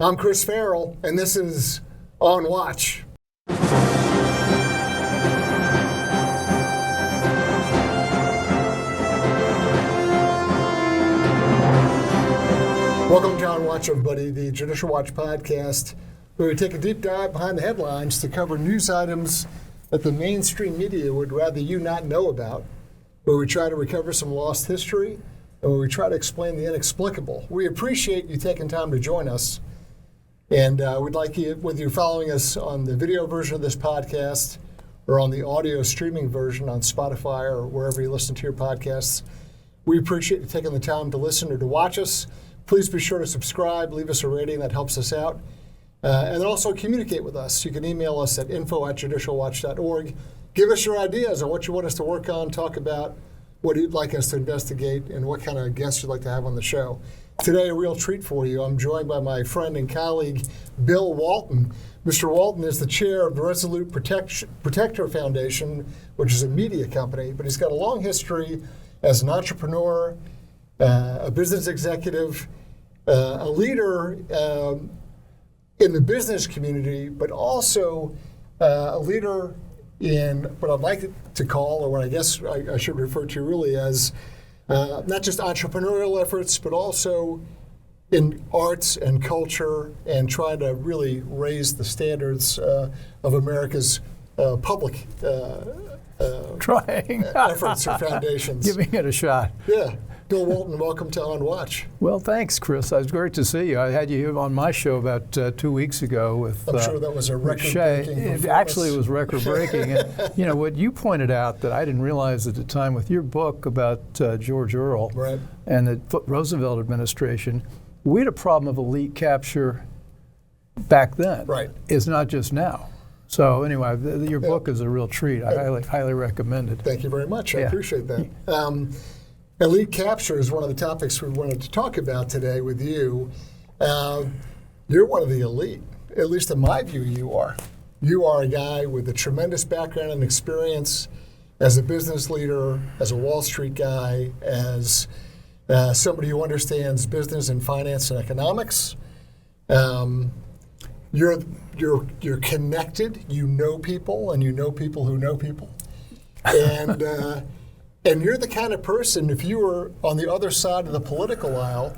I'm Chris Farrell, and this is On Watch. Welcome to On Watch, everybody, the Judicial Watch podcast, where we take a deep dive behind the headlines to cover news items that the mainstream media would rather you not know about, where we try to recover some lost history, and where we try to explain the inexplicable. We appreciate you taking time to join us, and we'd like you, whether you're following us on the video version of this podcast or on the audio streaming version on Spotify or wherever you listen to your podcasts, we appreciate you taking the time to listen or to watch us. Please be sure to subscribe, leave us a rating, that helps us out. And then also communicate with us. You can email us at info@judicialwatch.org. Give us your ideas on what you want us to work on, talk about, what you'd like us to investigate, and what kind of guests you'd like to have on the show. Today, a real treat for you. I'm joined by my friend and colleague, Bill Walton. Mr. Walton is the chair of the Resolute Protector Foundation, which is a media company, but he's got a long history as an entrepreneur, a business executive, a leader in the business community, but also a leader in what I'd like to call, or what I guess I should refer to really as, not just entrepreneurial efforts, but also in arts and culture, and trying to really raise the standards of America's public efforts or foundations. Giving it a shot. Yeah. Bill Walton, welcome to On Watch. Well, thanks, Chris. It was great to see you. I had you on my show about 2 weeks ago with I'm sure that was a record-breaking performance. Actually, it was record-breaking. And, you know, what you pointed out that I didn't realize at the time with your book about George Earl and the Roosevelt administration, we had a problem of elite capture back then. Right. It's not just now. So anyway, your book is a real treat. I highly recommend it. Thank you very much. I appreciate that. Elite capture is one of the topics we wanted to talk about today with you. You're one of the elite, at least in my view you are. You are a guy with a tremendous background and experience as a business leader, as a Wall Street guy, as somebody who understands business and finance and economics. You're connected, you know people, and you know people who know people. And you're the kind of person, if you were on the other side of the political aisle,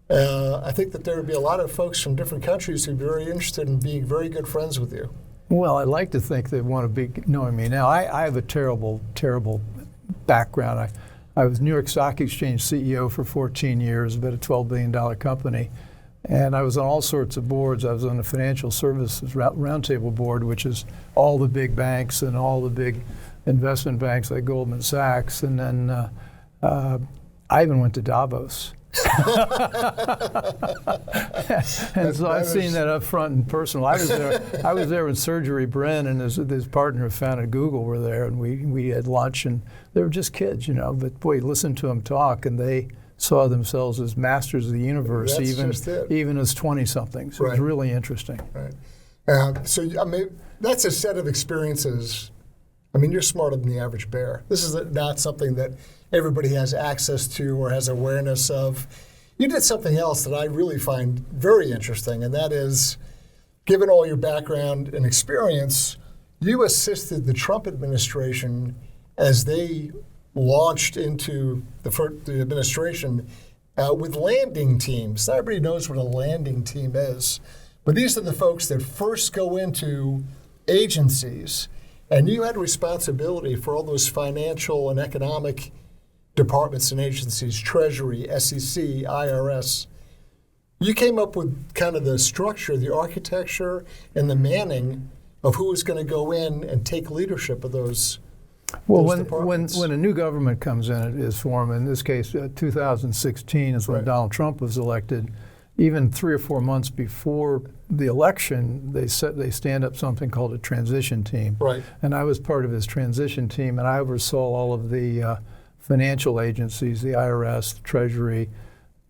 I think that there would be a lot of folks from different countries who'd be very interested in being very good friends with you. Well, I'd like to think they want to be knowing me. Now, I have a terrible, terrible background. I was New York Stock Exchange CEO for 14 years, about a $12 billion company. And I was on all sorts of boards. I was on the Financial Services Roundtable Board, which is all the big banks and all the big investment banks like Goldman Sachs, and then I even went to Davos. And so I've seen that up front and personal. I was there when Sergey Brin and his partner who founded Google were there, and we had lunch, and they were just kids, you know. But boy, listen to them talk, and they saw themselves as masters of the universe, even as 20-somethings. It was really interesting. Right. So I mean, that's a set of experiences. I mean, you're smarter than the average bear. This is not something that everybody has access to or has awareness of. You did something else that I really find very interesting, and that is, given all your background and experience, you assisted the Trump administration as they launched into the administration with landing teams. Not everybody knows what a landing team is, but these are the folks that first go into agencies. And you had responsibility for all those financial and economic departments and agencies, Treasury, SEC, IRS. You came up with kind of the structure, the architecture, and the manning of who was going to go in and take leadership of those departments. When a new government comes in, it is formed. In this case, 2016 is when Donald Trump was elected. Even 3 or 4 months before the election, they stand up something called a transition team. Right. And I was part of his transition team, and I oversaw all of the financial agencies, the IRS, the Treasury,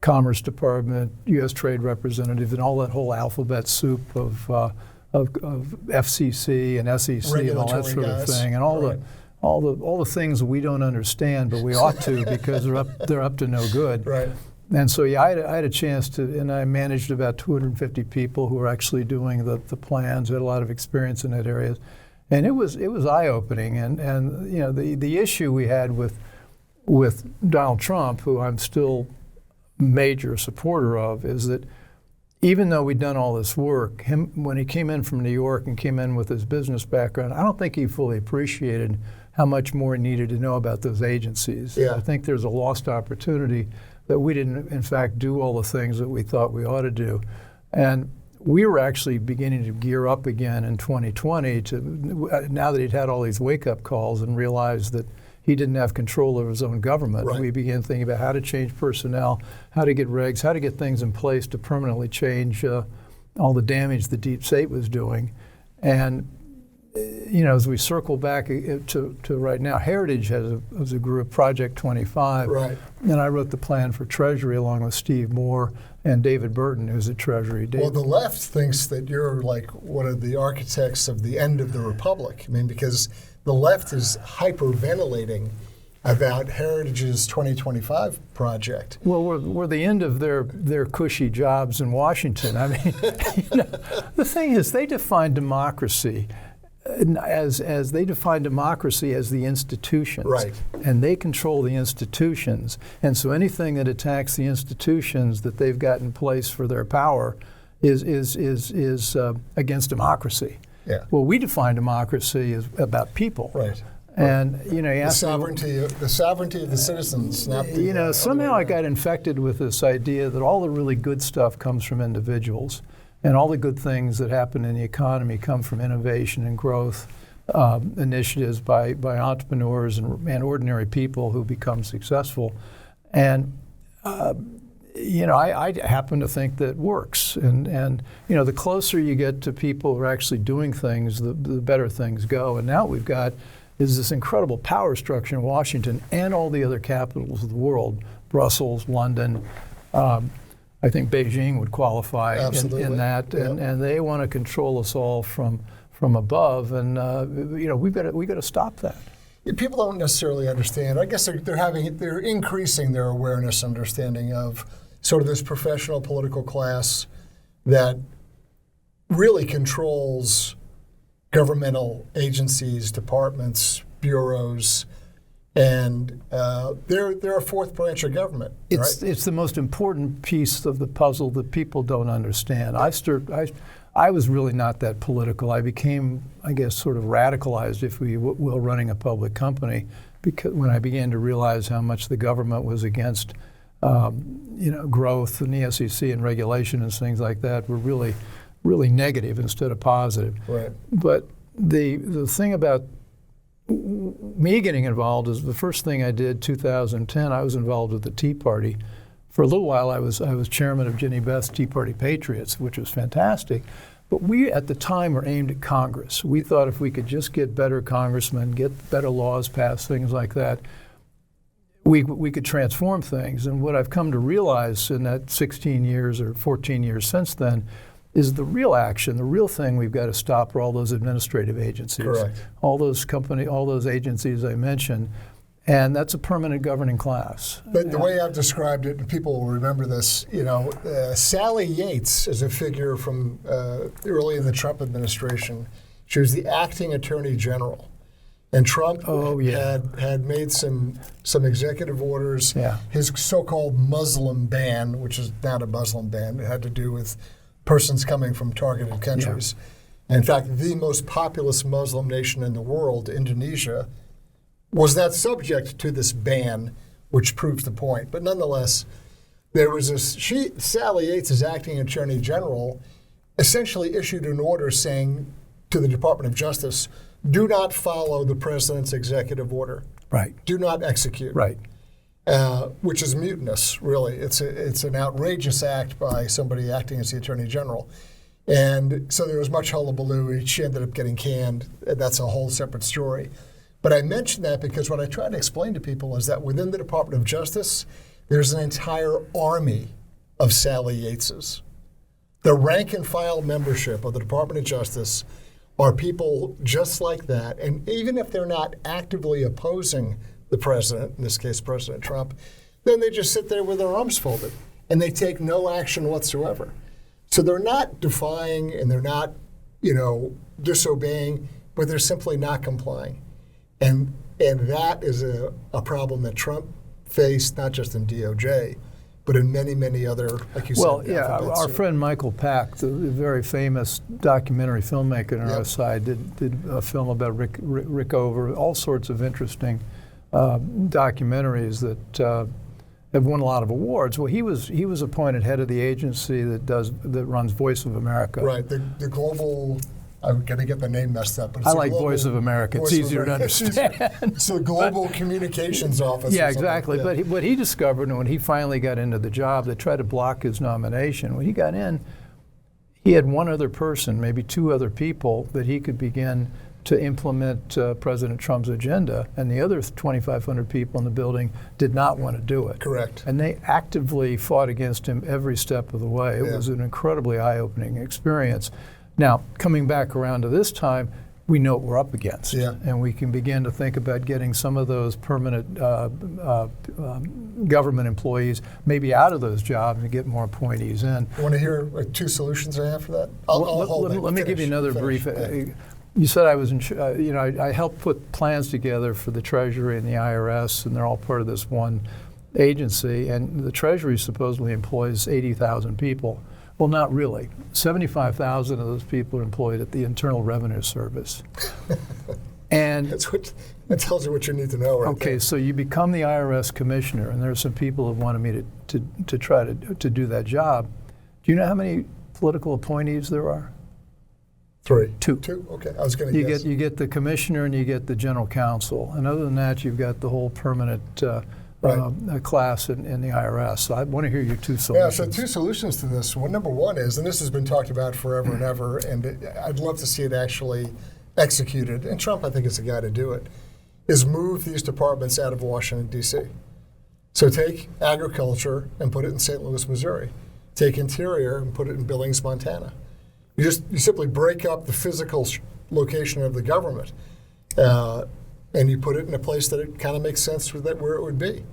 Commerce Department, U.S. Trade Representative, and all that whole alphabet soup of FCC and SEC and all that sort of thing, and all the things we don't understand, but we ought to because they're up to no good. Right. And so, yeah, I had a chance to, and I managed about 250 people who were actually doing the plans. I had a lot of experience in that area. And it was eye-opening. And you know, the issue we had with Donald Trump, who I'm still major supporter of, is that even though we'd done all this work, when he came in from New York and came in with his business background, I don't think he fully appreciated how much more he needed to know about those agencies. Yeah. I think there's a lost opportunity that we didn't, in fact, do all the things that we thought we ought to do. And we were actually beginning to gear up again in 2020 now that he'd had all these wake-up calls and realized that he didn't have control over his own government. Right. We began thinking about how to change personnel, how to get regs, how to get things in place to permanently change all the damage the deep state was doing. And you know, as we circle back to right now, Heritage has a group, Project 25, Right. and I wrote the plan for Treasury along with Steve Moore and David Burton, who's at Treasury. Well, the left thinks that you're like one of the architects of the end of the republic. I mean, because the left is hyperventilating about Heritage's 2025 project. Well, we're the end of their cushy jobs in Washington. I mean, you know, the thing is, they define democracy as they define democracy as the institutions, Right. and they control the institutions. And so anything that attacks the institutions that they've got in place for their power is against democracy. Yeah. Well, we define democracy as about people. Right. And you know, you The ask me, sovereignty of the citizens, not the, you know, somehow I got infected with this idea that all the really good stuff comes from individuals, and all the good things that happen in the economy come from innovation and growth initiatives by entrepreneurs and ordinary people who become successful. And you know, I happen to think that works. And you know, the closer you get to people who are actually doing things, the better things go. And now what we've got is this incredible power structure in Washington and all the other capitals of the world, Brussels, London. I think Beijing would qualify in that, and they want to control us all from above. And you know, we got to stop that. People don't necessarily understand. I guess they're increasing their awareness, understanding of sort of this professional political class that really controls governmental agencies, departments, bureaus, and they're a fourth branch of government. It's the most important piece of the puzzle that people don't understand. I was really not that political. I became, I guess, sort of radicalized, if we will, running a public company, because when I began to realize how much the government was against, you know, growth and the SEC and regulation and things like that were really, really negative instead of positive. Right. But the thing about me getting involved is the first thing I did, 2010. I was involved with the Tea Party. For a little while, I was chairman of Ginny Beth's Tea Party Patriots, which was fantastic. But we, at the time, were aimed at Congress. We thought if we could just get better congressmen, get better laws passed, things like that, we could transform things. And what I've come to realize in that 16 years or 14 years since then is the real action, the real thing we've got to stop are all those administrative agencies. Correct. All those agencies I mentioned. And that's a permanent governing class. But the way I've described it, and people will remember this, you know, Sally Yates is a figure from early in the Trump administration. She was the acting attorney general. And Trump had made some executive orders. Yeah. His so-called Muslim ban, which is not a Muslim ban, it had to do with persons coming from targeted countries. Yeah. In fact, the most populous Muslim nation in the world, Indonesia, was not subject to this ban, which proves the point. But nonetheless, there was Sally Yates, as acting attorney general, essentially issued an order saying to the Department of Justice, do not follow the president's executive order. Right. Do not execute. Right. Which is mutinous, really. It's an outrageous act by somebody acting as the attorney general. And so there was much hullabaloo. She ended up getting canned. That's a whole separate story. But I mention that because what I try to explain to people is that within the Department of Justice, there's an entire army of Sally Yateses. The rank and file membership of the Department of Justice are people just like that. And even if they're not actively opposing the president, in this case President Trump, then they just sit there with their arms folded, and they take no action whatsoever. So they're not defying, and they're not, disobeying, but they're simply not complying. And that is a problem that Trump faced, not just in DOJ, but in many, many other, like you said. Our friend Michael Pack, the very famous documentary filmmaker on our side, did a film about Rick Over, all sorts of interesting documentaries that have won a lot of awards. Well, he was appointed head of the agency that runs Voice of America. Right, the global. I'm going to get the name messed up, but it's I like Voice of America. It's easier to understand. It's the Global Communications Office. Yeah, exactly. Yeah. But what he discovered when he finally got into the job, they tried to block his nomination. When he got in, he had one other person, maybe two other people, that he could begin to implement President Trump's agenda, and the other 2,500 people in the building did not want to do it. Correct. And they actively fought against him every step of the way. It was an incredibly eye-opening experience. Now, coming back around to this time, we know what we're up against, and we can begin to think about getting some of those permanent government employees maybe out of those jobs and get more appointees in. You want to hear two solutions I have for that? Let me give you another brief. You said I was I helped put plans together for the Treasury and the IRS, and they're all part of this one agency, and the Treasury supposedly employs 80,000 people. Well, not really. 75,000 of those people are employed at the Internal Revenue Service. And that tells you what you need to know, right? Okay, there. So you become the IRS commissioner, and there are some people who wanted me to try to do that job. Do you know how many political appointees there are? 3. Two. Okay, I was going to guess. You get the commissioner and you get the general counsel, and other than that, you've got the whole permanent class in the IRS. So I want to hear your two solutions. Yeah, so two solutions to this. Well, number one is, and this has been talked about forever and ever, and I'd love to see it actually executed, and Trump, I think, is the guy to do it, is move these departments out of Washington, D.C. So take agriculture and put it in St. Louis, Missouri. Take interior and put it in Billings, Montana. You simply break up the physical location of the government, and you put it in a place that it kind of makes sense where it would be.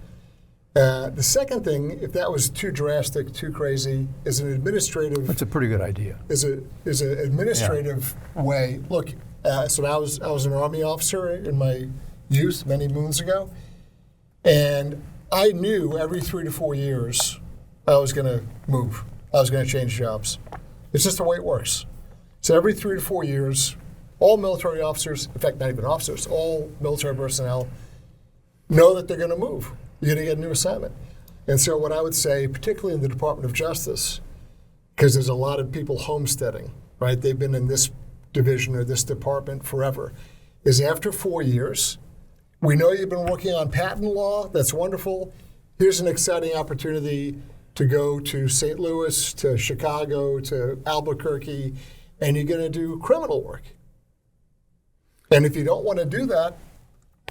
The second thing, if that was too drastic, too crazy, is an administrative. That's a pretty good idea. Is an administrative way. Look, so I was an Army officer in my youth many moons ago, and I knew every 3 to 4 years I was going to move. I was going to change jobs. It's just the way it works. So every 3 to 4 years, all military officers, in fact, not even officers, all military personnel know that they're going to move. You're going to get a new assignment. And so what I would say, particularly in the Department of Justice, because there's a lot of people homesteading, right? They've been in this division or this department forever, is after 4 years, we know you've been working on patent law. That's wonderful. Here's an exciting opportunity to go to St. Louis, to Chicago, to Albuquerque, and you're going to do criminal work. And if you don't want to do that,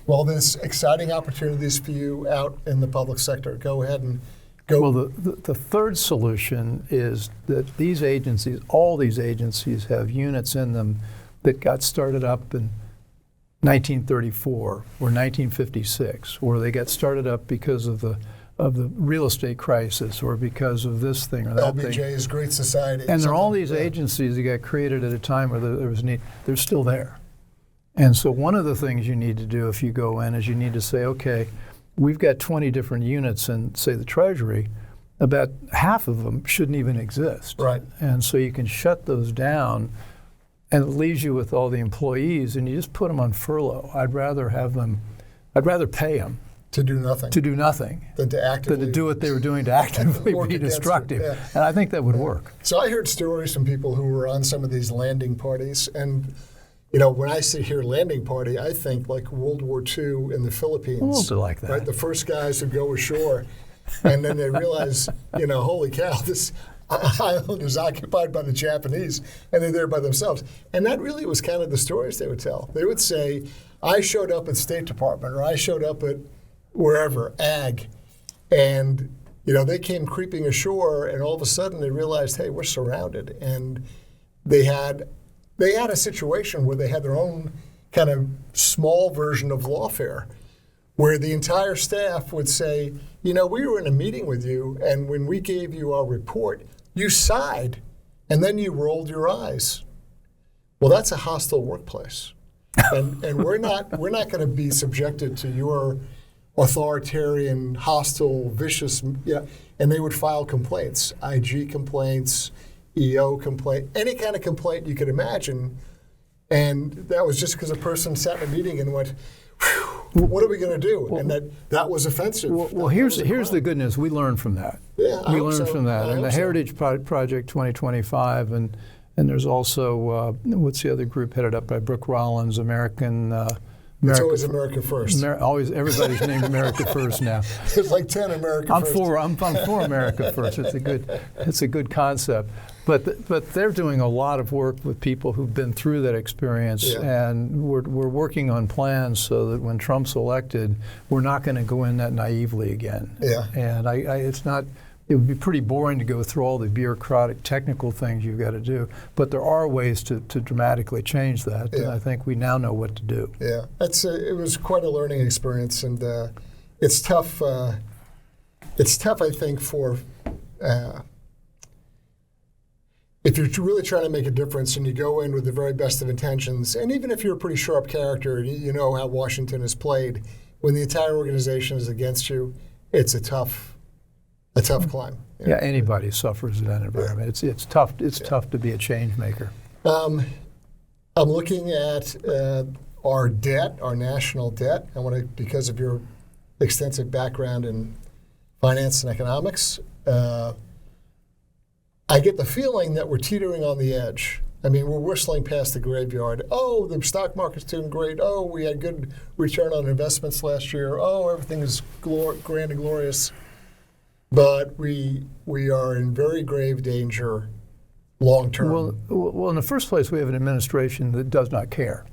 well, there's exciting opportunities for you out in the public sector. Go ahead and go. Well, the third solution is that these agencies, all these agencies, have units in them that got started up in 1934 or 1956, or they got started up because of the real estate crisis or because of this thing or that thing. LBJ's Great Society. And there are all these agencies that got created at a time where there was need. They're still there. And so one of the things you need to do if you go in is you need to say, okay, we've got 20 different units in, say, the Treasury. About half of them shouldn't even exist. Right. And so you can shut those down, and it leaves you with all the employees, and you just put them on furlough. I'd rather pay them to do nothing. Than to do what they were doing to actively be destructive. Yeah. And I think that would work. So I heard stories from people who were on some of these landing parties, and when I hear landing party, I think like World War II in the Philippines. A little bit like that. Right? The first guys who go ashore, and then they realize, holy cow, this island is occupied by the Japanese, and they're there by themselves. And that really was kind of the stories they would tell. They would say, I showed up at State Department, or I showed up at wherever, ag, and they came creeping ashore, and all of a sudden they realized, hey, we're surrounded. And they had a situation where they had their own kind of small version of lawfare, where the entire staff would say, you know, we were in a meeting with you, and when we gave you our report, you sighed, and then you rolled your eyes. Well, that's a hostile workplace, and we're not going to be subjected to your authoritarian, hostile, vicious. Yeah, and they would file complaints, IG complaints, EO complaint, any kind of complaint you could imagine, and that was just because a person sat in a meeting and went, what are we going to do? Well, and that was offensive. Well, here's the good news. We learned from that. Yeah, we learned from that. And the Heritage Project 2025, and there's also, what's the other group headed up by Brooke Rollins, American... It's always America First. Always, everybody's named America First now. There's like 10 America First. I'm for America First. It's a good concept. But they're doing a lot of work with people who've been through that experience, and we're working on plans so that when Trump's elected, we're not going to go in that naively again. Yeah. And it's not. It would be pretty boring to go through all the bureaucratic, technical things you've got to do. But there are ways to dramatically change that, and I think we now know what to do. Yeah, it was quite a learning experience, and it's tough. It's tough, I think, for if you're really trying to make a difference and you go in with the very best of intentions, and even if you're a pretty sharp character, you know how Washington is played, when the entire organization is against you, it's a tough climb. Yeah, anybody suffers in that environment. Yeah. It's tough. It's tough to be a change maker. I'm looking at our debt, our national debt. I want to, because of your extensive background in finance and economics, I get the feeling that we're teetering on the edge. I mean, we're whistling past the graveyard. Oh, the stock market's doing great. Oh, we had good return on investments last year. Oh, everything is grand and glorious. But we are in very grave danger long term. Well, in the first place, we have an administration that does not care.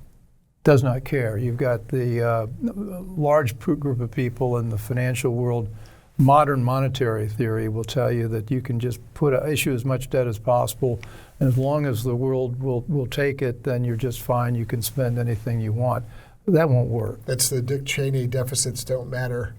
Does not care. You've got the large group of people in the financial world. Modern monetary theory will tell you that you can just issue as much debt as possible, and as long as the world will take it, then you're just fine. You can spend anything you want. That won't work. That's the Dick Cheney deficits don't matter.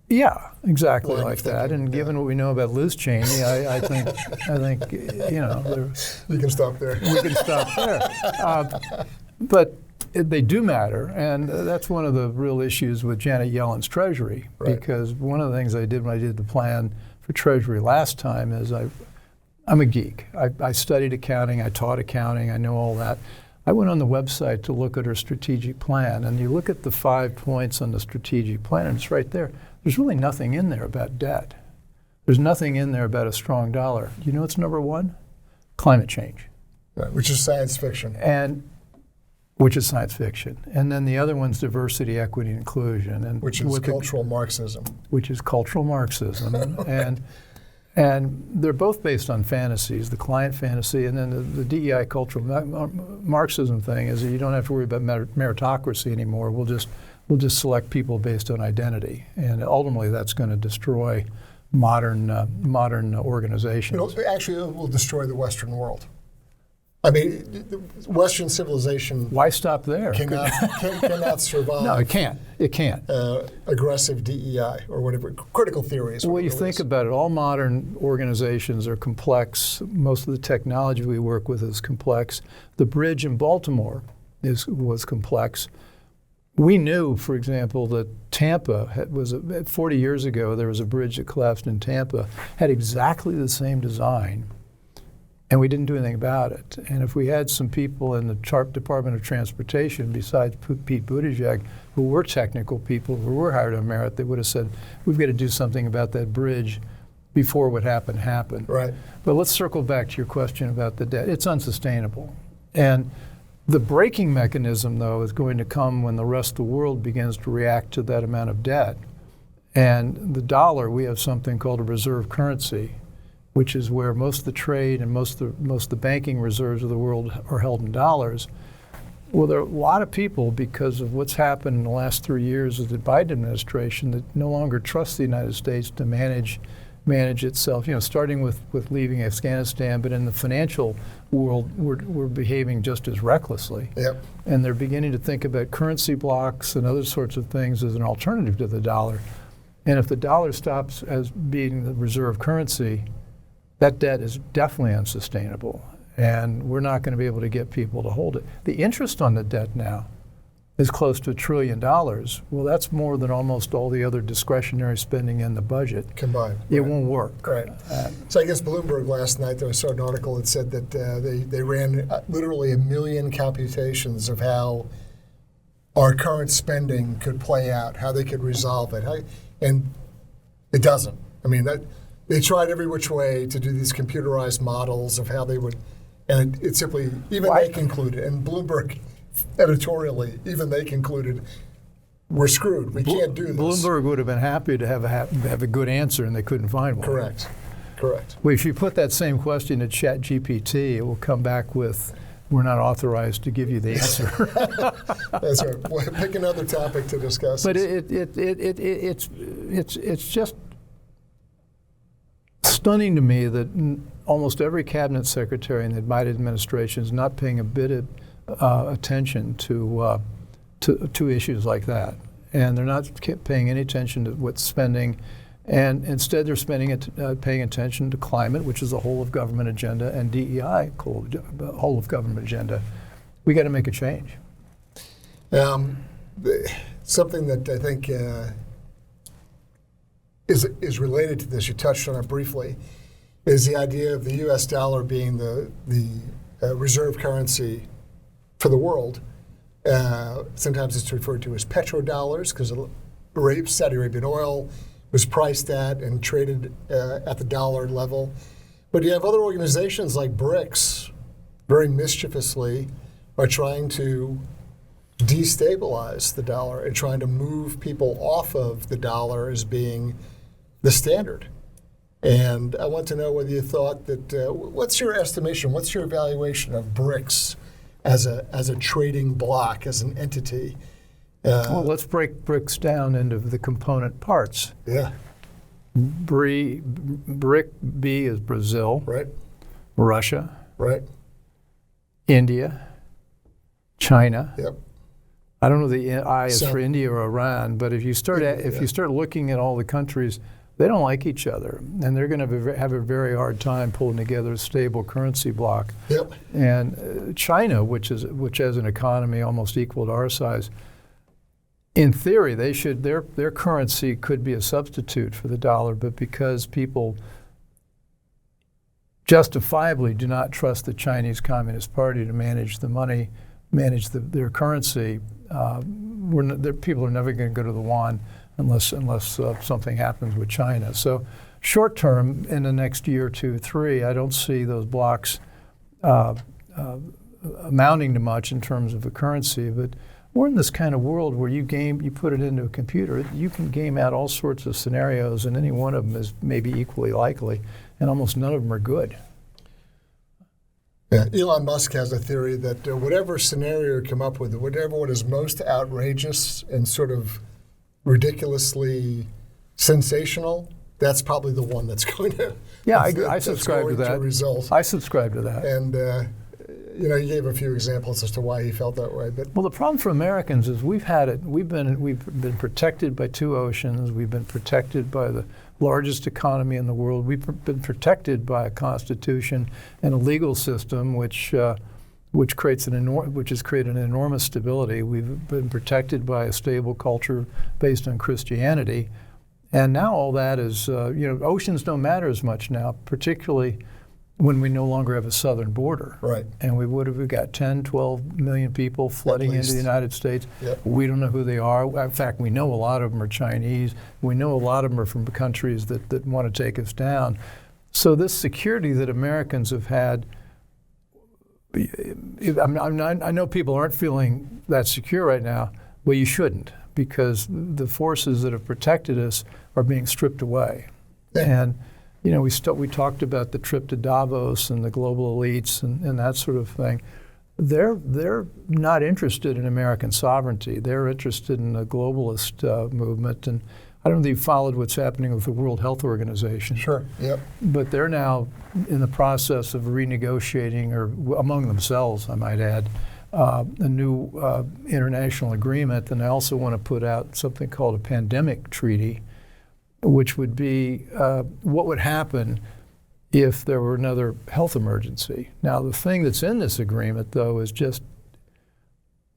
Yeah, exactly like that. And given what we know about Liz Cheney, I think you know. You can stop there. We can stop there. But they do matter, and that's one of the real issues with Janet Yellen's Treasury. Right. Because one of the things I did when I did the plan for Treasury last time is I'm a geek. I studied accounting. I taught accounting. I know all that. I went on the website to look at her strategic plan, and you look at the 5 points on the strategic plan, and it's right there. There's really nothing in there about debt. There's nothing in there about a strong dollar. You know what's number one? Climate change. Right, which is science fiction. Which is science fiction. And then the other one's diversity, equity, and inclusion. Which is cultural Marxism. Which is cultural Marxism. and they're both based on fantasies, the client fantasy, and then the DEI cultural Marxism thing is that you don't have to worry about meritocracy anymore. We'll just select people based on identity, and ultimately that's going to destroy modern organizations. Actually, it will destroy the Western world. I mean, Western civilization. Why stop there? Cannot survive. No, it can't. It can't. Aggressive DEI or whatever, critical theories. Well, you think about it, all modern organizations are complex. Most of the technology we work with is complex. The bridge in Baltimore was complex. We knew, for example, that Tampa was 40 years ago. There was a bridge that collapsed in Tampa, had exactly the same design, and we didn't do anything about it. And if we had some people in the Department of Transportation, besides Pete Buttigieg, who were technical people, who were hired on merit, they would have said, we've got to do something about that bridge before what happened. Right. But let's circle back to your question about the debt. It's unsustainable. And the braking mechanism, though, is going to come when the rest of the world begins to react to that amount of debt. And the dollar, we have something called a reserve currency, which is where most of the trade and most of the banking reserves of the world are held in dollars. Well, there are a lot of people, because of what's happened in the last 3 years of the Biden administration, that no longer trust the United States to manage manage itself. Starting with leaving Afghanistan, but in the financial world, we're behaving just as recklessly. Yep. And they're beginning to think about currency blocks and other sorts of things as an alternative to the dollar. And if the dollar stops as being the reserve currency, that debt is definitely unsustainable. And we're not going to be able to get people to hold it. The interest on the debt now is close to $1 trillion. Well, that's more than almost all the other discretionary spending in the budget. Combined. It won't work. Right. So I guess Bloomberg last night, I saw an article that said that they ran literally 1 million computations of how our current spending could play out, how they could resolve it. And it doesn't. I mean, they tried every which way to do these computerized models of how they would, and it simply, even they concluded, and Bloomberg editorially, even they concluded, we're screwed. We can't do this. Bloomberg would have been happy to have a good answer, and they couldn't find one. Correct. Well, if you put that same question to ChatGPT, it will come back with, we're not authorized to give you the answer. That's right. Well, pick another topic to discuss. But it's just stunning to me that almost every cabinet secretary in the Biden administration is not paying a bit of attention to issues like that, and they're not paying any attention to what's spending, and instead they're paying attention to climate, which is the whole of government agenda, and DEI, the whole of government agenda. We got to make a change. Something that I think is related to this, you touched on it briefly, is the idea of the U.S. dollar being the reserve currency for the world. Sometimes it's referred to as petrodollars because Saudi Arabian oil was priced at and traded at the dollar level. But you have other organizations like BRICS, very mischievously, are trying to destabilize the dollar and trying to move people off of the dollar as being the standard. And I want to know whether you thought that, what's your estimation, what's your evaluation of BRICS as a trading bloc, as an entity? Well, let's break BRICS down into the component parts. Yeah. BRIC B is Brazil, right? Russia, right? India, China. Yep. I don't know the I is for India or Iran, but if you start looking at all the countries, they don't like each other, and they're going to have a very hard time pulling together a stable currency bloc. Yep. And China, which has an economy almost equal to our size, in theory, their currency could be a substitute for the dollar, but because people justifiably do not trust the Chinese Communist Party to manage the money, their currency, people are never going to go to the yuan unless something happens with China. So short term, in the next year, 2, 3, I don't see those blocks amounting to much in terms of a currency, but we're in this kind of world where you put it into a computer, you can game out all sorts of scenarios, and any one of them is maybe equally likely, and almost none of them are good. Yeah. Elon Musk has a theory that whatever scenario you come up with, whatever one is most outrageous and sort of ridiculously sensational, that's probably the one that's going to. Yeah, I subscribe to that. Result. I subscribe to that. And he gave a few examples as to why he felt that way. But well, the problem for Americans is we've been protected by 2 oceans. We've been protected by the largest economy in the world. We've been protected by a constitution and a legal system which has created an enormous stability. We've been protected by a stable culture based on Christianity, and now all that is oceans don't matter as much now, particularly when we no longer have a southern border. Right. And we've got 10, 12 million people flooding into the United States. Yep. We don't know who they are. In fact, we know a lot of them are Chinese. We know a lot of them are from countries that want to take us down. So this security that Americans have had, I know people aren't feeling that secure right now. Well, you shouldn't, because the forces that have protected us are being stripped away. Yeah. And we talked about the trip to Davos and the global elites and that sort of thing. They're not interested in American sovereignty. They're interested in a globalist movement. And I don't know if you followed what's happening with the World Health Organization. Sure. Yep. But they're now in the process of renegotiating, or among themselves, I might add, a new international agreement. And they also want to put out something called a pandemic treaty, which would be what would happen if there were another health emergency. Now, the thing that's in this agreement, though, is just,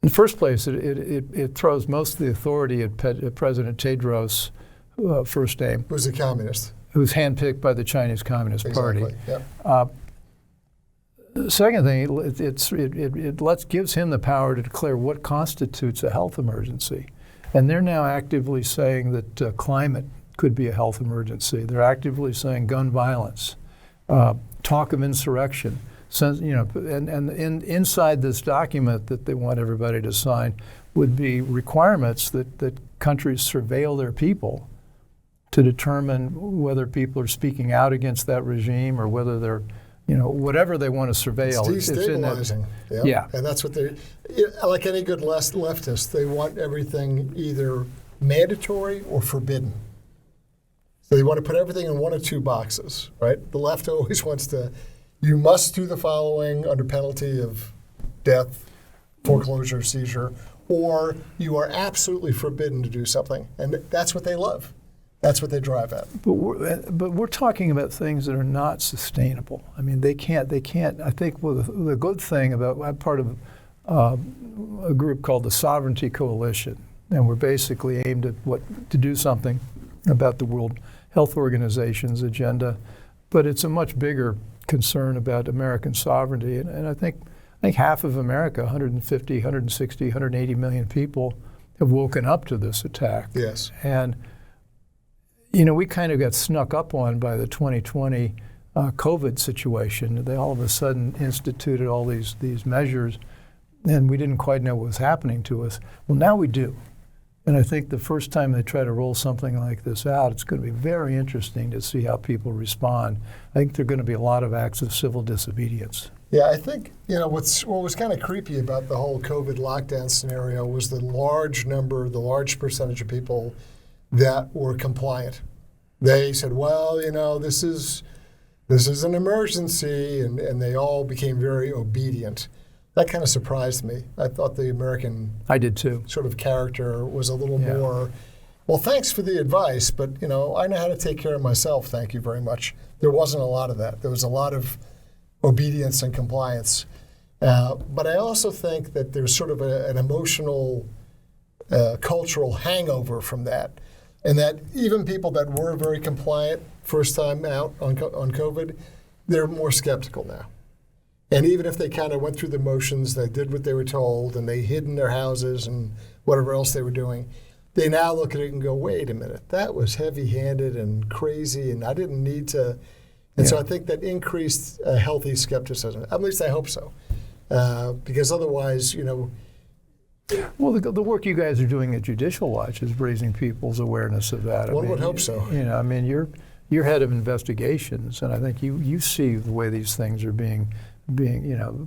in the first place, it throws most of the authority at President Tedros, first name. Who's a communist. Who's handpicked by the Chinese Communist Party. Yep. The second thing, it gives him the power to declare what constitutes a health emergency. And they're now actively saying that climate could be a health emergency. They're actively saying gun violence, talk of insurrection. And inside this document that they want everybody to sign would be requirements that countries surveil their people to determine whether people are speaking out against that regime or whether they're, whatever they want to surveil. It's destabilizing. Yeah. And that's what like any good leftist, they want everything either mandatory or forbidden. So they want to put everything in one of two boxes, right? The left always wants to, you must do the following under penalty of death, foreclosure, seizure, or you are absolutely forbidden to do something. And that's what they love. That's what they drive at. But we're talking about things that are not sustainable. I mean, they can't. I think the good thing about, I'm part of a group called the Sovereignty Coalition, and we're basically aimed at to do something about the World Health Organization's agenda, but it's a much bigger concern about American sovereignty. And I think half of America, 150, 160, 180 million people, have woken up to this attack. Yes. And we kind of got snuck up on by the 2020 COVID situation. They all of a sudden instituted all these measures, and we didn't quite know what was happening to us. Well, now we do. And I think the first time they try to roll something like this out, it's going to be very interesting to see how people respond. I think there are going to be a lot of acts of civil disobedience. Yeah, I think, what was kind of creepy about the whole COVID lockdown scenario was the large percentage of people that were compliant. They said, well, this is an emergency, and they all became very obedient. That kind of surprised me. I thought the American I did too. Sort of character was a little more, well, thanks for the advice, but I know how to take care of myself, thank you very much. There wasn't a lot of that. There was a lot of obedience and compliance. But I also think that there's sort of an emotional, cultural hangover from that. And that even people that were very compliant first time out on COVID, they're more skeptical now. And even if they kind of went through the motions, they did what they were told, and they hid in their houses and whatever else they were doing, they now look at it and go, wait a minute, that was heavy-handed and crazy, and I didn't need to. And so I think that increased healthy skepticism. At least I hope so. Because otherwise, Well, the work you guys are doing at Judicial Watch is raising people's awareness of that. One would hope so. You're head of investigations, and I think you see the way these things are being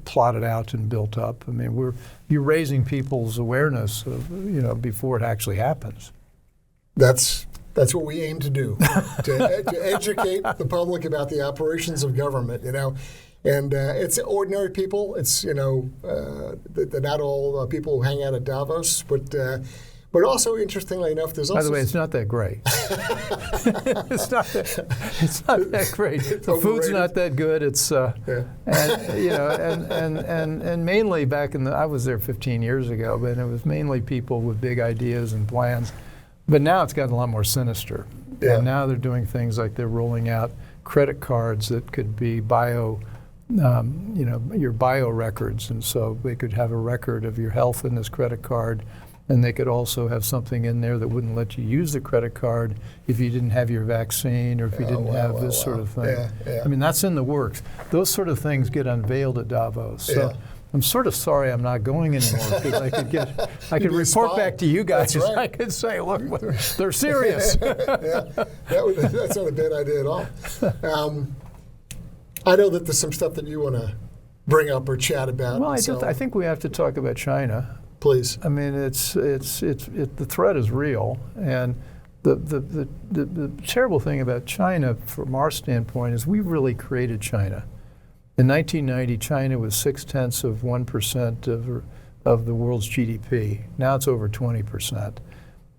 plotted out and built up. I mean, you're raising people's awareness of, before it actually happens. That's what we aim to do, to educate the public about the operations of government, And it's ordinary people. It's, they're not all people who hang out at Davos, but also, interestingly enough, there's also... By the way, it's not that great. It's not that great. The food's not that good. It's and mainly back I was there 15 years ago, but it was mainly people with big ideas and plans. But now it's gotten a lot more sinister. Yeah. And now they're doing things like they're rolling out credit cards that could be your bio records, and so they could have a record of your health in this credit card. And they could also have something in there that wouldn't let you use the credit card if you didn't have your vaccine or if you didn't have this sort of thing. Yeah. I mean, that's in the works. Those sort of things get unveiled at Davos. So I'm sort of sorry I'm not going anymore, because I could report back to you guys. That's right. I could say, look, they're serious. That's not a bad idea at all. I know that there's some stuff that you want to bring up or chat about. Well, I think we have to talk about China. Please. I mean, the threat is real, and The terrible thing about China, from our standpoint, is we really created China. In 1990, China was 0.6% of the world's GDP. Now it's over 20%.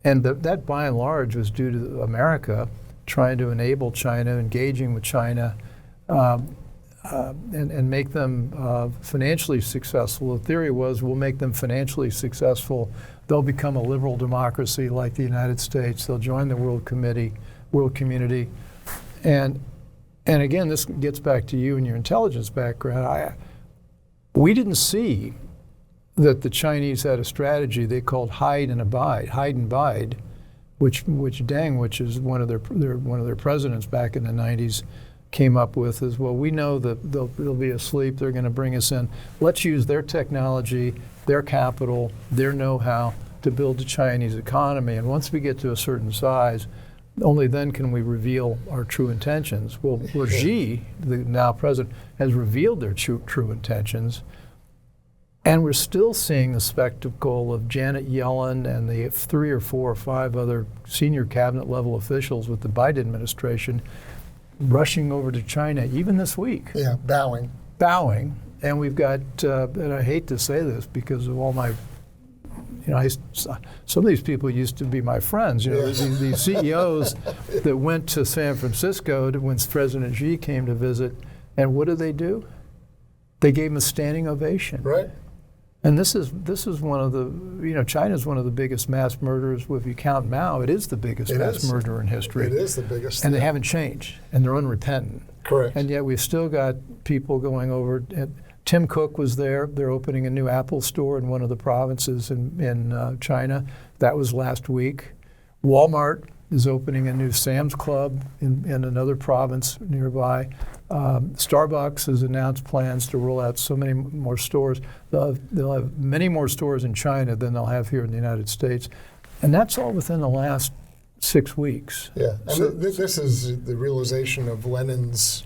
And that, by and large, was due to America trying to enable China, engaging with China, and make them financially successful. The theory was, we'll make them financially successful. They'll become a liberal democracy like the United States. They'll join the world community. And again, this gets back to you and your intelligence background. We didn't see that the Chinese had a strategy they called hide and bide, which Deng, which is one of their presidents back in the 90s, came up with. Is, well, we know that they'll be asleep. They're going to bring us in. Let's use their technology, their capital, their know-how to build the Chinese economy. And once we get to a certain size, only then can we reveal our true intentions. Well, Xi, the now president, has revealed their true intentions. And we're still seeing the spectacle of Janet Yellen and the 3 or 4 or 5 other senior cabinet level officials with the Biden administration rushing over to China, even this week. Yeah, bowing. And we've got, and I hate to say this because of all my, some of these people used to be my friends. These CEOs that went to San Francisco when President Xi came to visit, and what did they do? They gave him a standing ovation. Right. And this is one of the, China's one of the biggest mass murderers. If you count Mao, it is the biggest mass murderer in history. It is the biggest. And they haven't changed, and they're unrepentant. Correct. And yet we've still got people going over. Tim Cook was there. They're opening a new Apple store in one of the provinces in China. That was last week. Walmart is opening a new Sam's Club in another province nearby. Starbucks has announced plans to roll out so many more stores. They'll have many more stores in China than they'll have here in the United States. And that's all within the last 6 weeks. Yeah, and this is the realization of Lenin's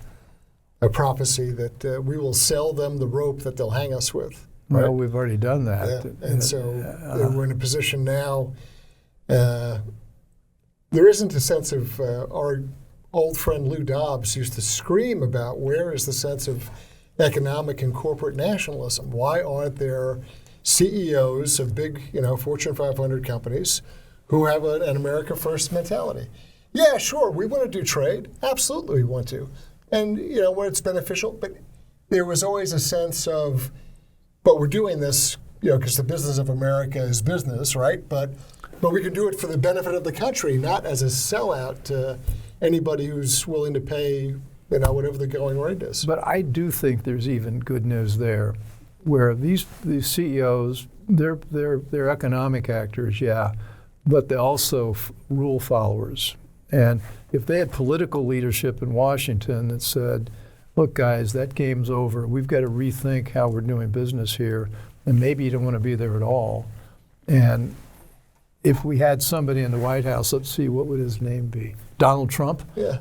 prophecy that we will sell them the rope that they'll hang us with. Right? Well, we've already done that. Yeah. And so we're in a position now, there isn't a sense of our old friend Lou Dobbs used to scream about, where is the sense of economic and corporate nationalism? Why aren't there CEOs of big, Fortune 500 companies who have an America First mentality? Yeah, sure, we want to do trade. Absolutely we want to. And, when it's beneficial. But there was always a sense of, but we're doing this, because the business of America is business, right? But we can do it for the benefit of the country, not as a sellout to anybody who's willing to pay, whatever the going rate is. But I do think there's even good news there, where these CEOs, they're economic actors, yeah, but they also rule followers. And if they had political leadership in Washington that said, look, guys, that game's over. We've got to rethink how we're doing business here, and maybe you don't want to be there at all. And if we had somebody in the White House, let's see, what would his name be? Donald Trump, yeah.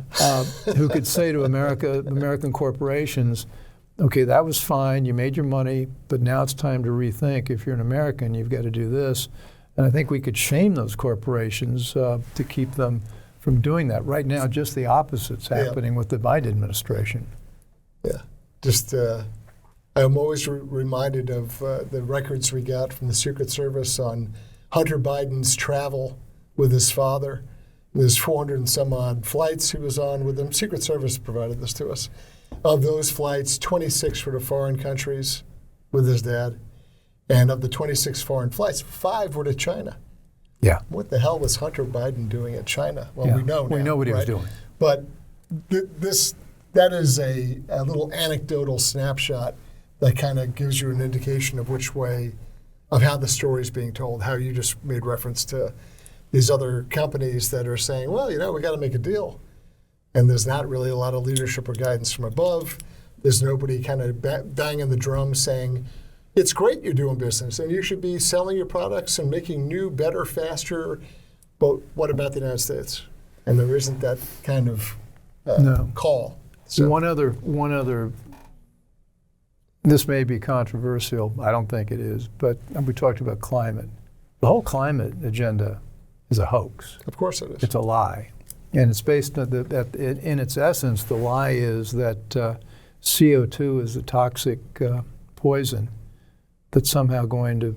Who could say to American corporations, okay, that was fine, you made your money, but now it's time to rethink. If you're an American, you've got to do this. And I think we could shame those corporations to keep them from doing that. Right now, just the opposite's happening with the Biden administration. Yeah, just I'm always reminded of the records we got from the Secret Service on Hunter Biden's travel with his father. There's 400 and some odd flights he was on with them. Secret Service provided this to us. Of those flights, 26 were to foreign countries with his dad. And of the 26 foreign flights, 5 were to China. Yeah. What the hell was Hunter Biden doing at China? Well, we know now. We know what he was doing. But that is a little anecdotal snapshot that kind of gives you an indication of which way, of how the story is being told, how you just made reference to these other companies that are saying, well, we got to make a deal. And there's not really a lot of leadership or guidance from above. There's nobody kind of banging the drum saying, it's great you're doing business, and you should be selling your products and making new, better, faster, but what about the United States? And there isn't that kind of call. So. One other, this may be controversial, I don't think it is, but we talked about climate. The whole climate agenda is a hoax. Of course it is. It's a lie. And it's based on in its essence, the lie is that CO2 is a toxic poison that's somehow going to,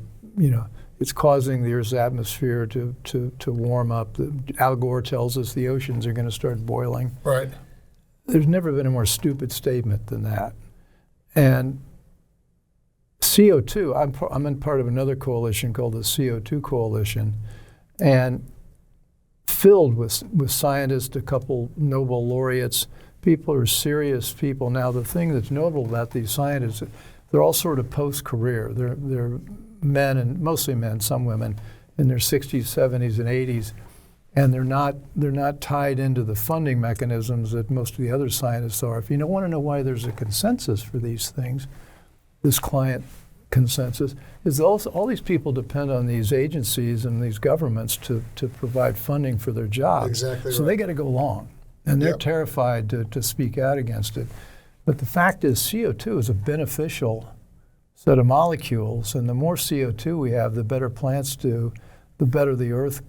it's causing the Earth's atmosphere to warm up. Al Gore tells us the oceans are going to start boiling. Right. There's never been a more stupid statement than that. And CO2, I'm in part of another coalition called the CO2 Coalition, and filled with scientists, a couple Nobel laureates. People are serious people. Now, the thing that's notable about these scientists, they're all sort of post-career. They're men, and mostly men, some women, in their 60s, 70s, and 80s, and they're not tied into the funding mechanisms that most of the other scientists are. If you don't want to know why there's a consensus for these things, this client consensus, is also all these people depend on these agencies and these governments to provide funding for their jobs. Exactly. So right. they got to go long, and they're terrified to speak out against it. But the fact is, CO2 is a beneficial set of molecules, and the more CO2 we have, the better plants do, the better the Earth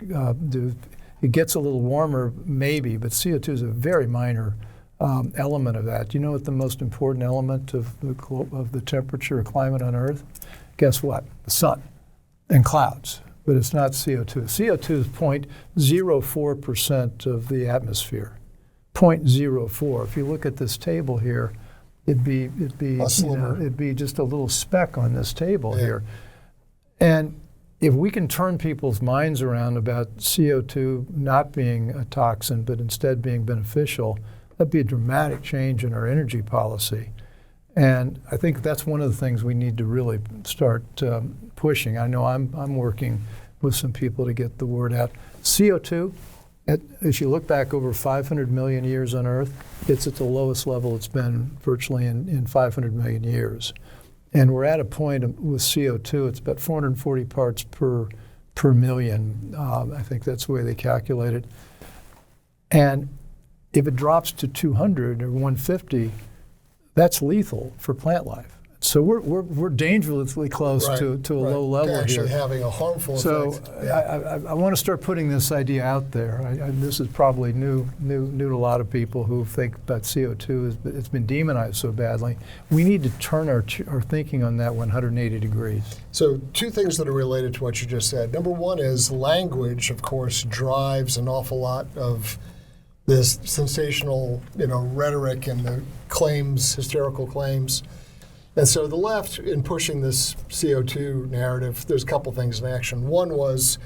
do. It gets a little warmer, maybe, but CO2 is a very minor element of that. Do you know what the most important element of the temperature or climate on Earth? Guess what? The sun and clouds. But it's not CO2. CO2 is 0.04% of the atmosphere. 0.04. If you look at this table here, it'd be just a little speck on this table here. And if we can turn people's minds around about CO2 not being a toxin, but instead being beneficial, that'd be a dramatic change in our energy policy. And I think that's one of the things we need to really start pushing. I know I'm working with some people to get the word out. CO2, as you look back over 500 million years on Earth, it's at the lowest level it's been virtually in 500 million years. And we're at a point with CO2, it's about 440 parts per million. I think that's the way they calculate it. And if it drops to 200 or 150, that's lethal for plant life. So we're dangerously close to a low level here. Actually having a harmful effect. So I want to start putting this idea out there. This is probably new to a lot of people who think that CO2 it's been demonized so badly. We need to turn our thinking on that 180 degrees. So two things that are related to what you just said. Number one is language, of course, drives an awful lot of this sensational, rhetoric and the claims, hysterical claims. And so the left, in pushing this CO2 narrative, there's a couple things in action. One was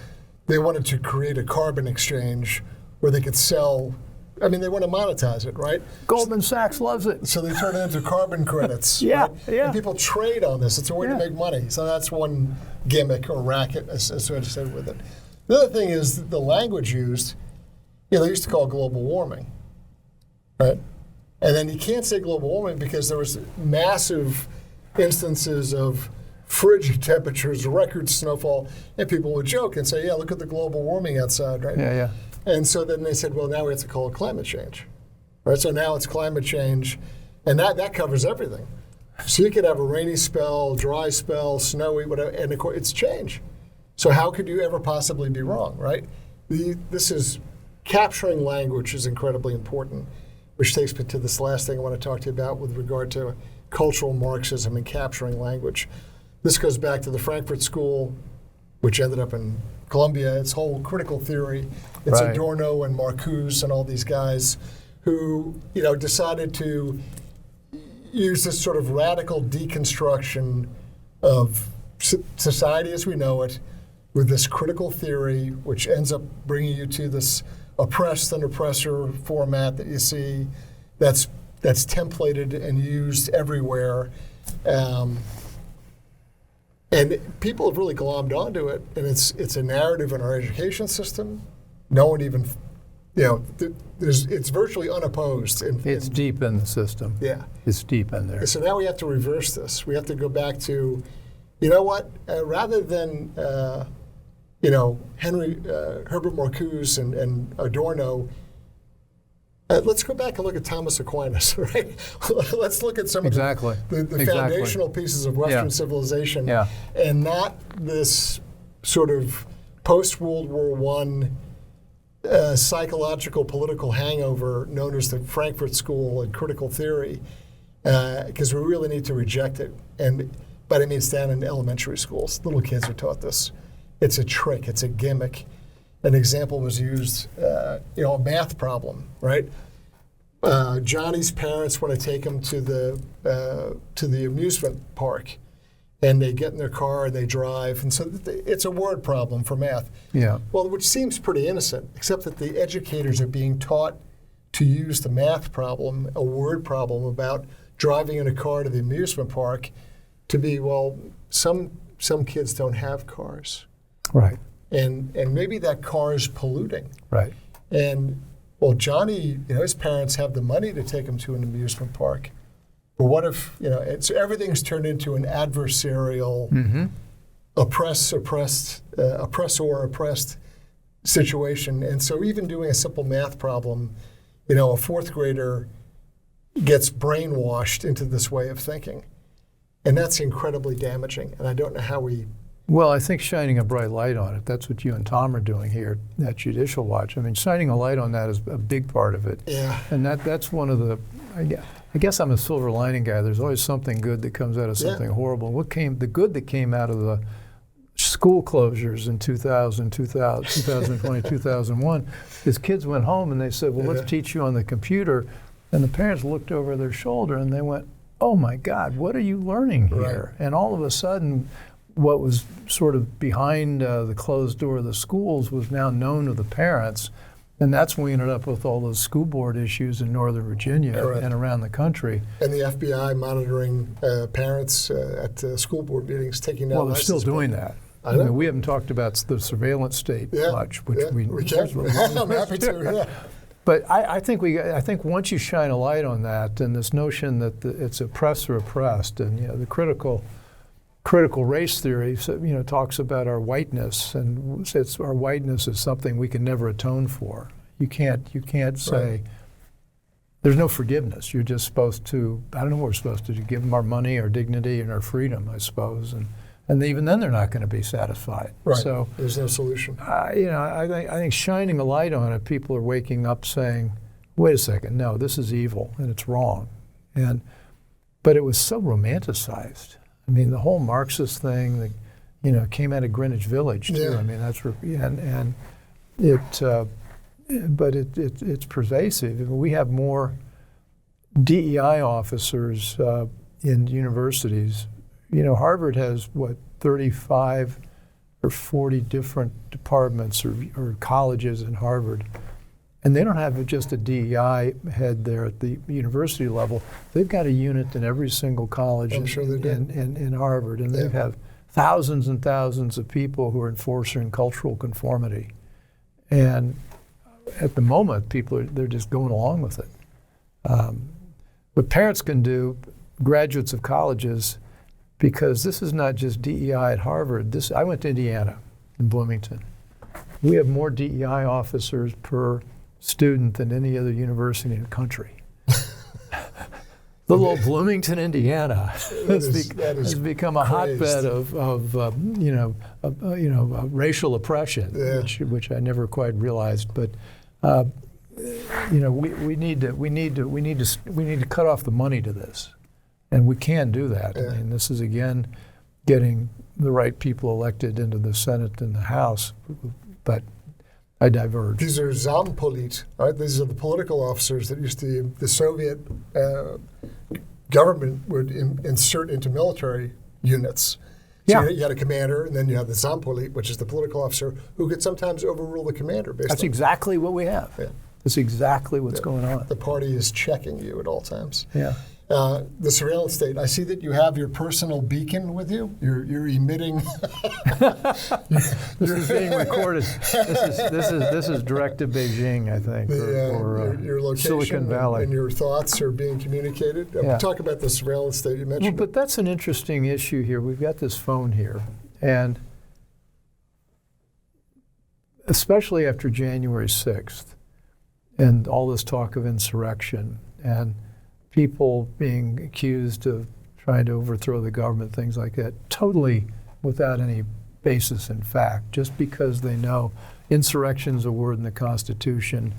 they wanted to create a carbon exchange where they could sell, they want to monetize it, right? Goldman Sachs loves it. So they turn it into carbon credits. Yeah, right? yeah. And people trade on this. It's a way to make money. So that's one gimmick or racket associated with it. The other thing is the language used. They used to call it global warming, right? And then you can't say global warming because there was massive instances of frigid temperatures, record snowfall, and people would joke and say, look at the global warming outside, right? Yeah. And so then they said, well, now we have to call it climate change, right? So now it's climate change, and that covers everything. So you could have a rainy spell, dry spell, snowy, whatever, and it's change. So how could you ever possibly be wrong, right? Capturing language is incredibly important, which takes me to this last thing I want to talk to you about with regard to cultural Marxism and capturing language. This goes back to the Frankfurt School, which ended up in Columbia. Its whole critical theory. It's Adorno and Marcuse and all these guys who, decided to use this sort of radical deconstruction of society as we know it with this critical theory, which ends up bringing you to this oppressed and oppressor format that you see that's templated and used everywhere. And people have really glommed onto it, and it's a narrative in our education system. No one even, it's virtually unopposed. It's deep in the system. Yeah. It's deep in there. So now we have to reverse this. We have to go back to, rather than Herbert Marcuse and Adorno, let's go back and look at Thomas Aquinas, right? Let's look at some of the foundational pieces of Western civilization, and not this sort of post-World War I psychological political hangover known as the Frankfurt School and critical theory, because we really need to reject it. But I mean, it's down in elementary schools. Little kids are taught this. It's a trick. It's a gimmick. An example was used, a math problem, right? Johnny's parents want to take him to the amusement park, and they get in their car and they drive, and so it's a word problem for math. Yeah. Well, which seems pretty innocent, except that the educators are being taught to use the math problem, a word problem about driving in a car to the amusement park, to be, well, some kids don't have cars. Right. And maybe that car is polluting. Right. And, well, Johnny, his parents have the money to take him to an amusement park. But what if, everything's turned into an adversarial, oppressor-oppressed situation. And so even doing a simple math problem, a fourth grader gets brainwashed into this way of thinking. And that's incredibly damaging. And I don't know how we... Well, I think shining a bright light on it, that's what you and Tom are doing here at Judicial Watch. I mean, shining a light on that is a big part of it. Yeah. And that's one of the... I guess I'm a silver lining guy. There's always something good that comes out of something horrible. The good that came out of the school closures in 2020, 2001, is kids went home and they said, well, let's teach you on the computer. And the parents looked over their shoulder and they went, oh my God, what are you learning here? Right. And all of a sudden, what was sort of behind the closed door of the schools was now known to the parents. And that's when we ended up with all those school board issues in Northern Virginia and around the country. And the FBI monitoring parents at school board meetings, taking down license. Well, they're still doing that. I mean, we haven't talked about the surveillance state much, which we can. I'm happy to. But I think once you shine a light on that, and this notion that it's oppressor oppressed, and the critical race theory, talks about our whiteness, and says our whiteness is something we can never atone for. You can't say there's no forgiveness. You're just supposed to. I don't know what we're supposed to do. Give them our money, our dignity, and our freedom, I suppose, and even then they're not going to be satisfied. Right. So there's no solution. I think shining a light on it, people are waking up saying, "Wait a second, no, this is evil and it's wrong," but it was so romanticized. I mean, the whole Marxist thing, came out of Greenwich Village too. Yeah. I mean, that's but it's pervasive. We have more DEI officers in universities. Harvard has 35 or 40 different departments or colleges in Harvard. And they don't have just a DEI head there at the university level. They've got a unit in every single college in Harvard. And they have thousands and thousands of people who are enforcing cultural conformity. And at the moment, they're just going along with it. What parents can do, graduates of colleges, because this is not just DEI at Harvard. I went to Indiana, in Bloomington. We have more DEI officers per student than any other university in the country. Little old Bloomington, Indiana, has become a hotbed of racial oppression, which I never quite realized. But we need to cut off the money to this, and we can do that. I mean, this is again getting the right people elected into the Senate and the House, but I diverge. These are Zampolit, right? These are the political officers that the Soviet government would insert into military units. So you had a commander, and then you have the Zampolit, which is the political officer, who could sometimes overrule the commander. That's exactly what we have. Yeah. That's exactly what's going on. The party is checking you at all times. Yeah. The surveillance state. I see that you have your personal beacon with you. You're emitting. This is being recorded. This is direct to Beijing, I think, or your location Silicon Valley. And your thoughts are being communicated. Talk about the surveillance state you mentioned. Well, but that's an interesting issue here. We've got this phone here, and especially after January 6th, and all this talk of insurrection and people being accused of trying to overthrow the government, things like that, totally without any basis in fact, just because they know insurrection's a word in the Constitution,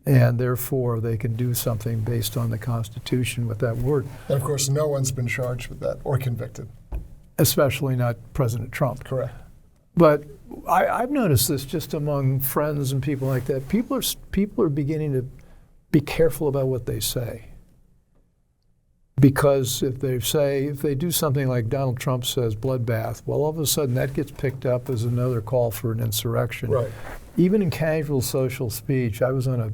and therefore they can do something based on the Constitution with that word. And of course, no one's been charged with that or convicted. Especially not President Trump. Correct. But I've noticed this just among friends and people like that. People are beginning to be careful about what they say. Because if they do something like Donald Trump says, bloodbath, well, all of a sudden that gets picked up as another call for an insurrection. Right. Even in casual social speech, I was on a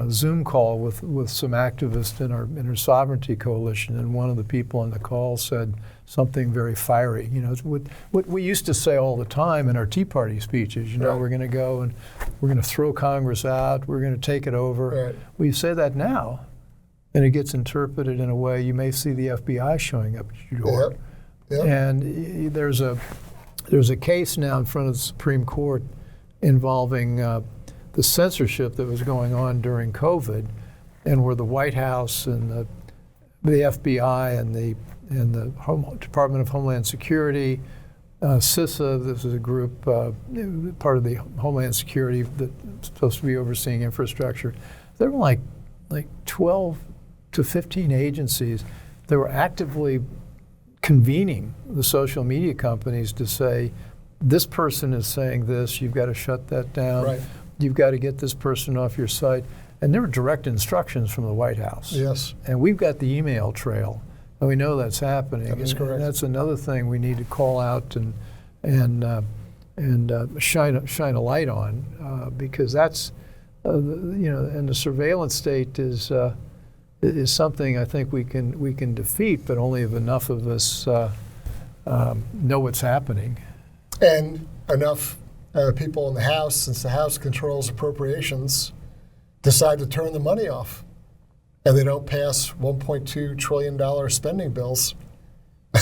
Zoom call with some activists in our sovereignty coalition, and one of the people on the call said something very fiery. You know, it's what we used to say all the time in our Tea Party speeches. You know, we're going to go and we're going to throw Congress out. We're going to take it over. Right. Well, you say that now, and it gets interpreted in a way you may see the FBI showing up at your door. Yep. And there's a case now in front of the Supreme Court involving the censorship that was going on during COVID, and where the White House and the FBI and the Department of Homeland Security, CISA, this is a group part of the Homeland Security that's supposed to be overseeing infrastructure. There were like 12 to 15 agencies that were actively convening the social media companies to say, this person is saying this, you've got to shut that down. Right. You've got to get this person off your site. And there were direct instructions from the White House. Yes. And we've got the email trail, and we know that's happening. That is correct. And that's another thing we need to call out and shine a light on, because that's and the surveillance state is something I think we can defeat, but only if enough of us know what's happening. And enough people in the House, since the House controls appropriations, decide to turn the money off. And they don't pass $1.2 trillion spending bills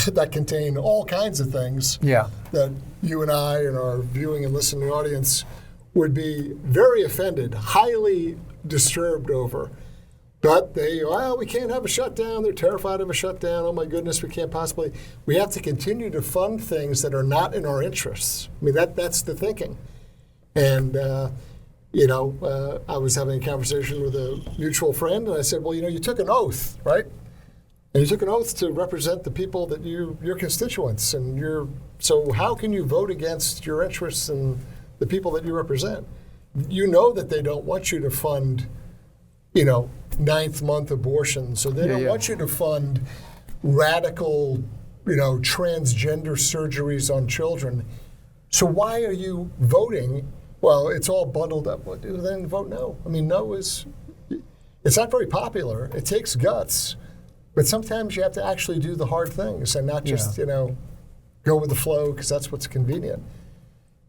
that contain all kinds of things that you and I and our viewing and listening audience would be very offended, highly disturbed over. But we can't have a shutdown. They're terrified of a shutdown. Oh my goodness, we can't possibly. We have to continue to fund things that are not in our interests. I mean, that's the thinking. And, I was having a conversation with a mutual friend, and I said, well, you took an oath, right? And you took an oath to represent the people that your constituents, and so how can you vote against your interests and the people that you represent? You know that they don't want you to fund, ninth-month abortions, so they don't want you to fund radical, transgender surgeries on children. So why are you voting? Well, it's all bundled up. Well, then vote no. I mean, no it's not very popular. It takes guts, but sometimes you have to actually do the hard things and not just, go with the flow because that's what's convenient.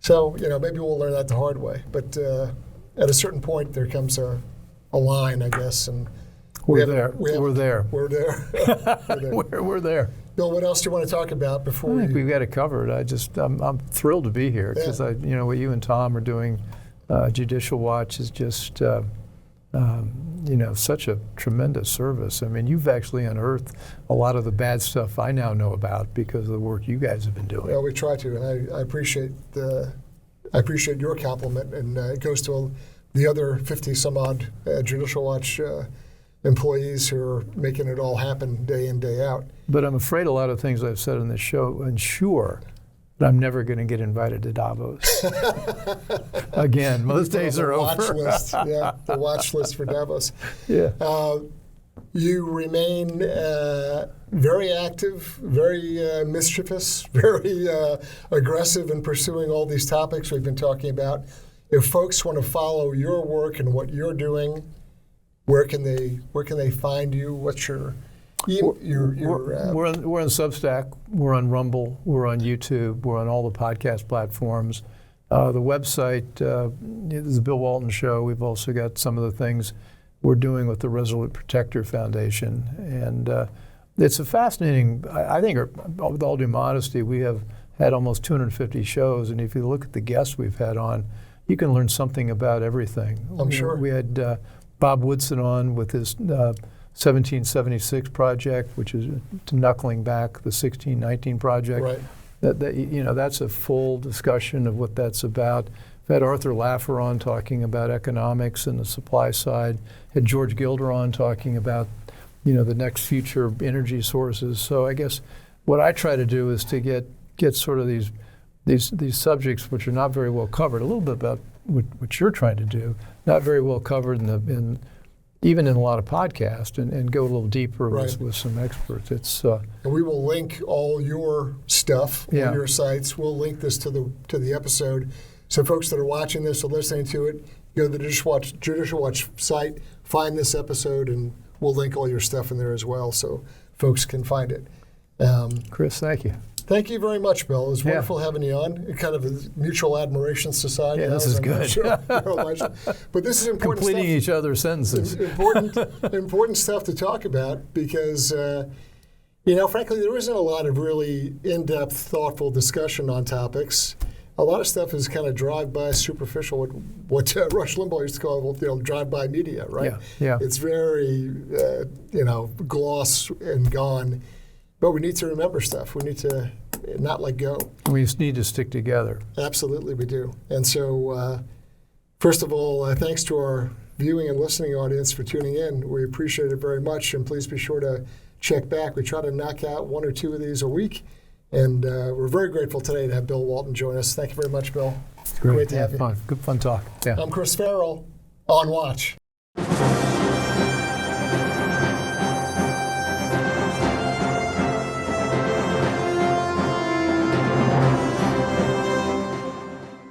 So, maybe we'll learn that the hard way. But at a certain point, there comes a line, I guess, and we're there. We're there. Bill, what else do you want to talk about before? I think we've got it covered. I'm thrilled to be here because what you and Tom are doing, Judicial Watch is just such a tremendous service. I mean, you've actually unearthed a lot of the bad stuff I now know about because of the work you guys have been doing. Well, we try to, and I appreciate your compliment, and it goes to the other 50 some odd Judicial Watch employees who are making it all happen day in, day out. But I'm afraid a lot of things I've said on this show ensure that I'm never going to get invited to Davos. Again, most days are over. The watch list for Davos. Yeah. You remain very active, very mischievous, very aggressive in pursuing all these topics we've been talking about. If folks want to follow your work and what you're doing, where can they find you? What's your we're on Substack, we're on Rumble, we're on YouTube, we're on all the podcast platforms. The website is the Bill Walton Show. We've also got some of the things we're doing with the Resolute Protector Foundation. And it's a fascinating, I think, with all due modesty, we have had almost 250 shows. And if you look at the guests we've had on, you can learn something about everything. I'm sure. We had Bob Woodson on with his 1776 project, which is knuckling back the 1619 project. Right. that's a full discussion of what that's about. I've had Arthur Laffer on talking about economics and the supply side. Had George Gilder on talking about, the next future energy sources. So I guess what I try to do is to get sort of these subjects which are not very well covered, a little bit about what you're trying to do, not very well covered even in a lot of podcasts, and go a little deeper with some experts. It's and we will link all your stuff on Yeah. your sites. We'll link this to the episode. So folks that are watching this or listening to it, go to the Judicial Watch site, find this episode, and we'll link all your stuff in there as well so folks can find it. Chris, thank you. Thank you very much, Bill. It was Yeah. wonderful having you on. Kind of a mutual admiration society. Yeah, this now, is so I'm not good. sure. But this is important Completing stuff. each other's sentences. Important stuff to talk about because, frankly, there isn't a lot of really in-depth, thoughtful discussion on topics. A lot of stuff is kind of drive-by, superficial, what Rush Limbaugh used to call, drive-by media, right? Yeah. It's very, gloss and gone. But we need to remember stuff. We need to not let go. We just need to stick together. Absolutely, we do. And so, first of all, thanks to our viewing and listening audience for tuning in. We appreciate it very much, and please be sure to check back. We try to knock out 1 or 2 of these a week, and we're very grateful today to have Bill Walton join us. Thank you very much, Bill. Great to have you. Fun. Good fun talk. Yeah. I'm Chris Farrell, on Watch.